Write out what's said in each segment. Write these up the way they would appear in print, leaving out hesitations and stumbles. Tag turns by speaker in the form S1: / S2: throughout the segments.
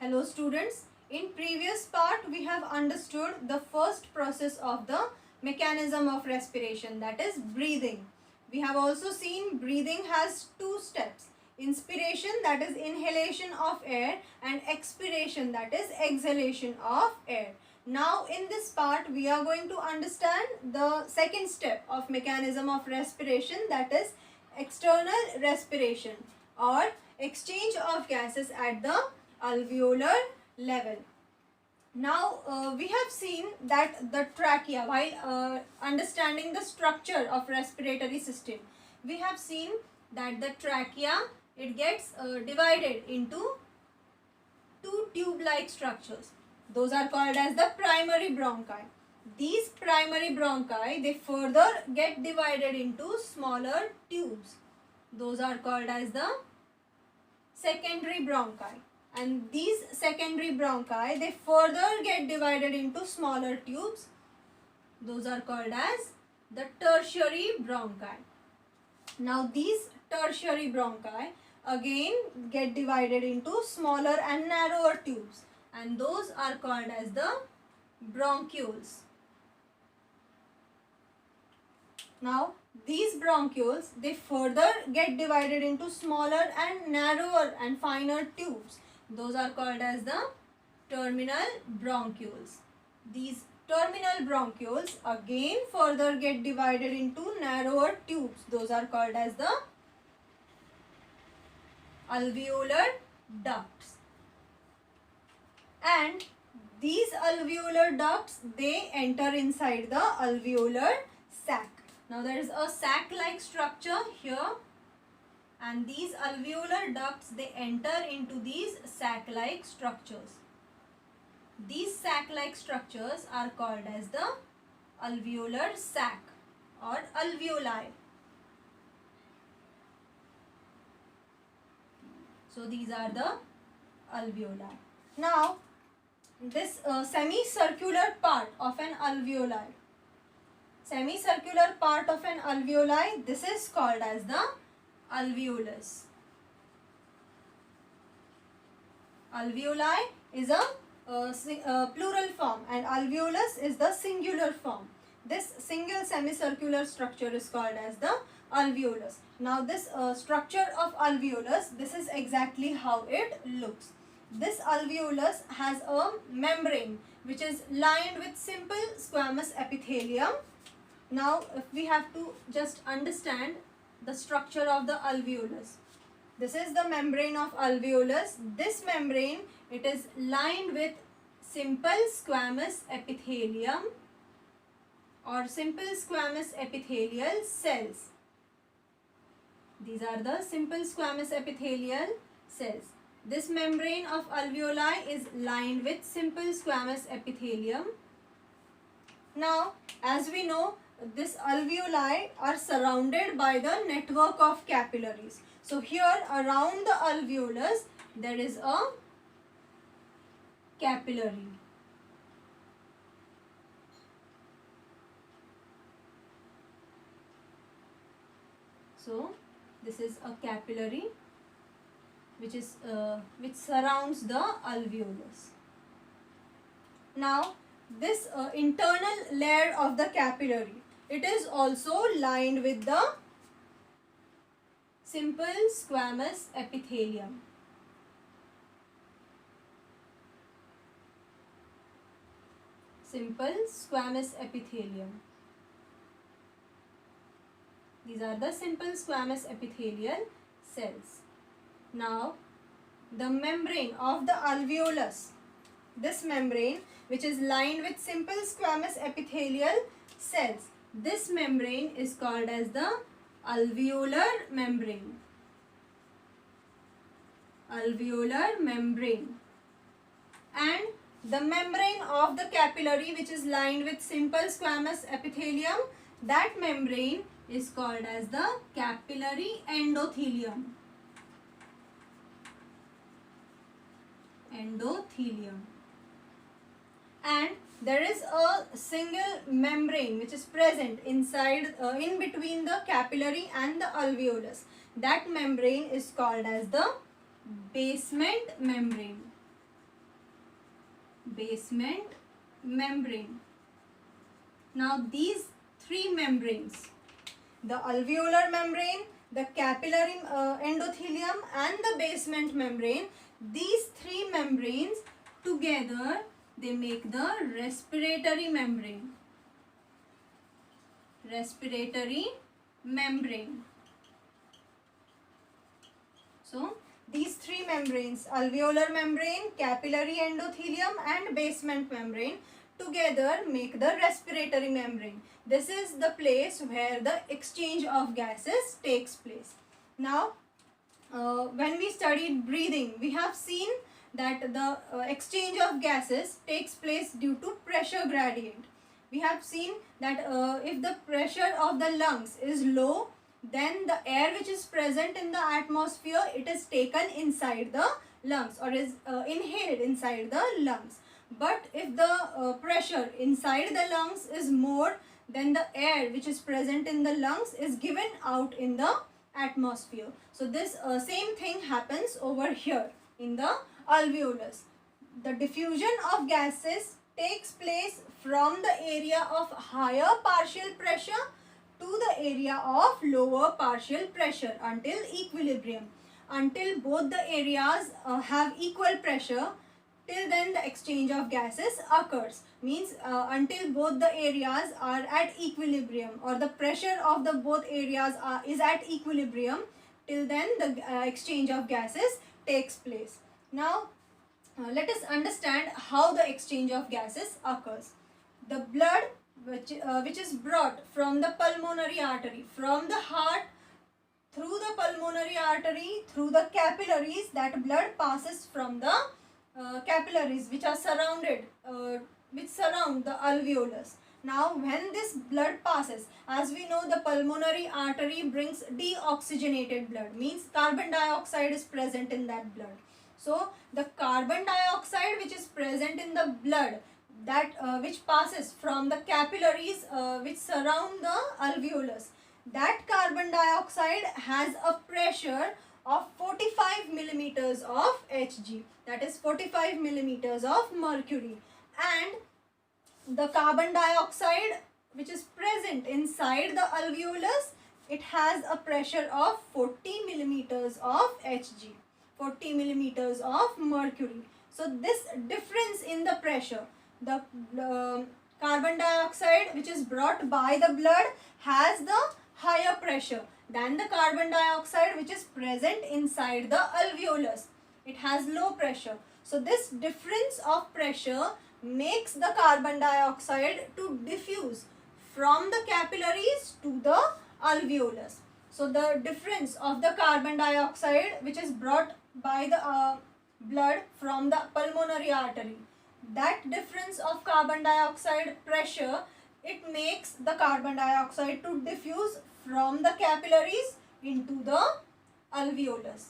S1: Hello students, in previous part we have understood the first process of the mechanism of respiration, that is breathing. We have also seen breathing has two steps, inspiration, that is inhalation of air, and expiration, that is exhalation of air. Now in this part we are going to understand the second step of mechanism of respiration, that is external respiration or exchange of gases at the alveolar level. Now we have seen that the trachea, while understanding the structure of respiratory system, we have seen that the trachea, it gets divided into two tube-like structures. Those are called as the primary bronchi. These primary bronchi, they further get divided into smaller tubes. Those are called as the secondary bronchi. And these secondary bronchi, they further get divided into smaller tubes. Those are called as the tertiary bronchi. Now these tertiary bronchi again get divided into smaller and narrower tubes, and those are called as the bronchioles. Now these bronchioles, they further get divided into smaller and narrower and finer tubes. Those are called as the terminal bronchioles. These terminal bronchioles again further get divided into narrower tubes. Those are called as the alveolar ducts. And these alveolar ducts, they enter inside the alveolar sac. Now there is a sac-like structure here, and these alveolar ducts, they enter into these sac-like structures. These sac-like structures are called as the alveolar sac or alveoli. So these are the alveoli. Now this semicircular part of an alveoli, this is called as the alveolus. Alveoli is a plural form and alveolus is the singular form. This single semicircular structure is called as the alveolus. Now this structure of alveolus, this is exactly how it looks. This alveolus has a membrane which is lined with simple squamous epithelium. Now if we have to just understand the structure of the alveolus. This is the membrane of alveolus. This membrane, it is lined with simple squamous epithelium or simple squamous epithelial cells. These are the simple squamous epithelial cells. This membrane of alveoli is lined with simple squamous epithelium. Now, as we know, this alveoli are surrounded by the network of capillaries. So here around the alveolus, there is a capillary. So this is a capillary which surrounds the alveolus. Now this internal layer of the capillary, it is also lined with the simple squamous epithelium. Simple squamous epithelium. These are the simple squamous epithelial cells. Now the membrane of the alveolus, this membrane which is lined with simple squamous epithelial cells, this membrane is called as the alveolar membrane. Alveolar membrane. And the membrane of the capillary which is lined with simple squamous epithelium, that membrane is called as the capillary endothelium. Endothelium. And there is a single membrane which is present inside, in between the capillary and the alveolus. That membrane is called as the basement membrane. basement membrane. Now these three membranes, the alveolar membrane, the capillary endothelium and the basement membrane, these three membranes together they make the respiratory membrane. Respiratory membrane. So these three membranes, alveolar membrane, capillary endothelium and basement membrane, together make the respiratory membrane. This is the place where the exchange of gases takes place. Now, when we studied breathing, we have seen that the exchange of gases takes place due to pressure gradient. We have seen that if the pressure of the lungs is low, then the air which is present in the atmosphere, it is taken inside the lungs or is inhaled inside the lungs. But if the pressure inside the lungs is more, then the air which is present in the lungs is given out in the atmosphere. So this same thing happens over here in the alveolus. The diffusion of gases takes place from the area of higher partial pressure to the area of lower partial pressure until equilibrium. Until both the areas have equal pressure, till then the exchange of gases occurs. Means until both the areas are at equilibrium or the pressure of the both areas is at equilibrium, till then the exchange of gases takes place. Now let us understand how the exchange of gases occurs. The blood which is brought from the pulmonary artery, from the heart through the pulmonary artery, through the capillaries, that blood passes from the capillaries which are surrounded, which surround the alveolus. Now when this blood passes, as we know, the pulmonary artery brings deoxygenated blood, means carbon dioxide is present in that blood. So the carbon dioxide which is present in the blood, that which passes from the capillaries which surround the alveolus, that carbon dioxide has a pressure of 45 millimeters of Hg, that is 45 millimeters of mercury, and the carbon dioxide which is present inside the alveolus, it has a pressure of 40 millimeters of Hg, 40 millimeters of mercury. So this difference in the pressure, the carbon dioxide which is brought by the blood has the higher pressure than the carbon dioxide which is present inside the alveolus. It has low pressure. So this difference of pressure makes the carbon dioxide to diffuse from the capillaries to the alveolus. So the difference of the carbon dioxide which is brought by the blood from the pulmonary artery, that difference of carbon dioxide pressure, it makes the carbon dioxide to diffuse from the capillaries into the alveolus.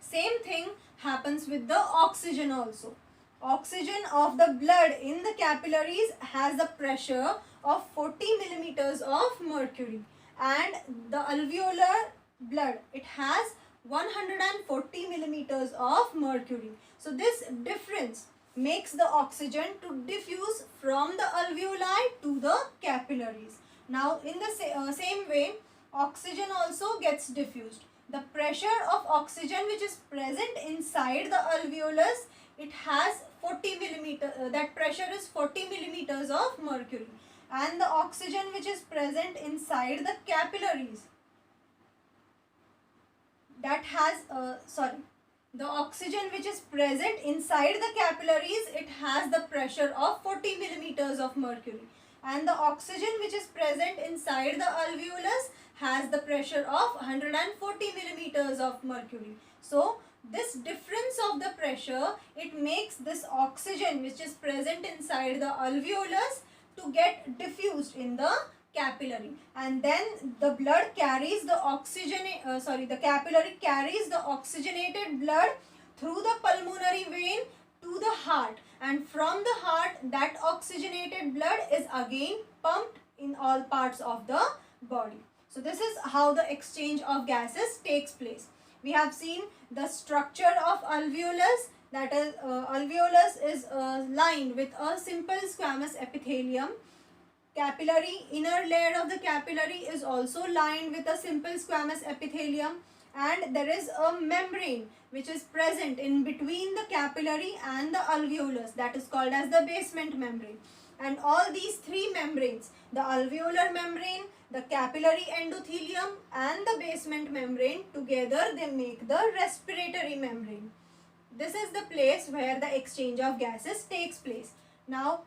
S1: Same thing happens with the oxygen also. Oxygen of the blood in the capillaries has a pressure of 40 millimeters of mercury, and the alveolar blood, it has 140 millimeters of mercury. So this difference makes the oxygen to diffuse from the alveoli to the capillaries. Now in the same way, oxygen also gets diffused. The pressure of oxygen which is present inside the alveolus, it has 40 millimeter, that pressure is 40 millimeters of mercury, and the oxygen which is present inside the capillaries, that has the oxygen which is present inside the capillaries, it has the pressure of 40 millimeters of mercury, and the oxygen which is present inside the alveolus has the pressure of 140 millimeters of mercury. So this difference of the pressure, it makes this oxygen which is present inside the alveolus to get diffused in the capillary, and then the blood carries the the capillary carries the oxygenated blood through the pulmonary vein to the heart, and from the heart that oxygenated blood is again pumped in all parts of the body. So this is how the exchange of gases takes place. We have seen the structure of alveolus, that is alveolus is lined with a simple squamous epithelium. Capillary, inner layer of the capillary is also lined with a simple squamous epithelium, and there is a membrane which is present in between the capillary and the alveolus, that is called as the basement membrane. And all these three membranes, the alveolar membrane, the capillary endothelium and the basement membrane, together they make the respiratory membrane. This is the place where the exchange of gases takes place. Now,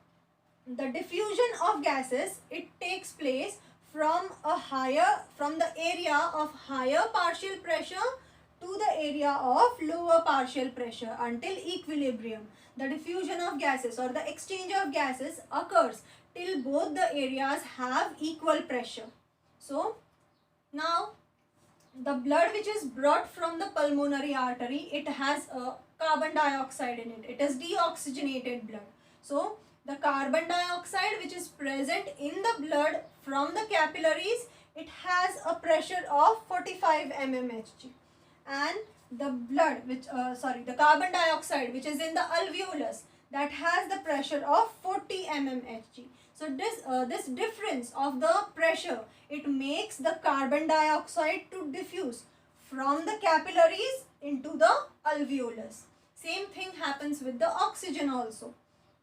S1: the diffusion of gases, it takes place from the area of higher partial pressure to the area of lower partial pressure until equilibrium. The diffusion of gases or the exchange of gases occurs till both the areas have equal pressure. So now the blood which is brought from the pulmonary artery, it has a carbon dioxide in it. It is deoxygenated blood. So the carbon dioxide which is present in the blood from the capillaries, it has a pressure of 45 mmHg, and the the carbon dioxide which is in the alveolus, that has the pressure of 40 mmHg. So this difference of the pressure, it makes the carbon dioxide to diffuse from the capillaries into the alveolus. Same thing happens with the oxygen also.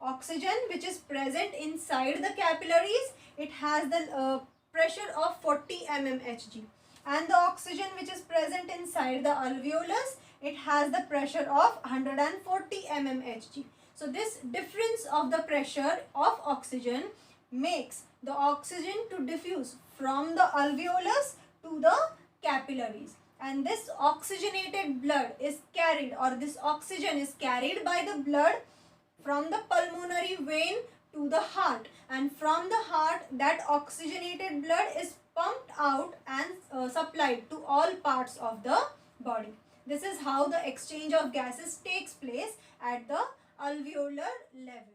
S1: Oxygen which is present inside the capillaries, it has the pressure of 40 mmHg, and the oxygen which is present inside the alveolus, it has the pressure of 140 mmHg. So this difference of the pressure of oxygen makes the oxygen to diffuse from the alveolus to the capillaries, and this oxygenated blood is carried, or this oxygen is carried by the blood from the pulmonary vein to the heart, and from the heart that oxygenated blood is pumped out and supplied to all parts of the body. This is how the exchange of gases takes place at the alveolar level.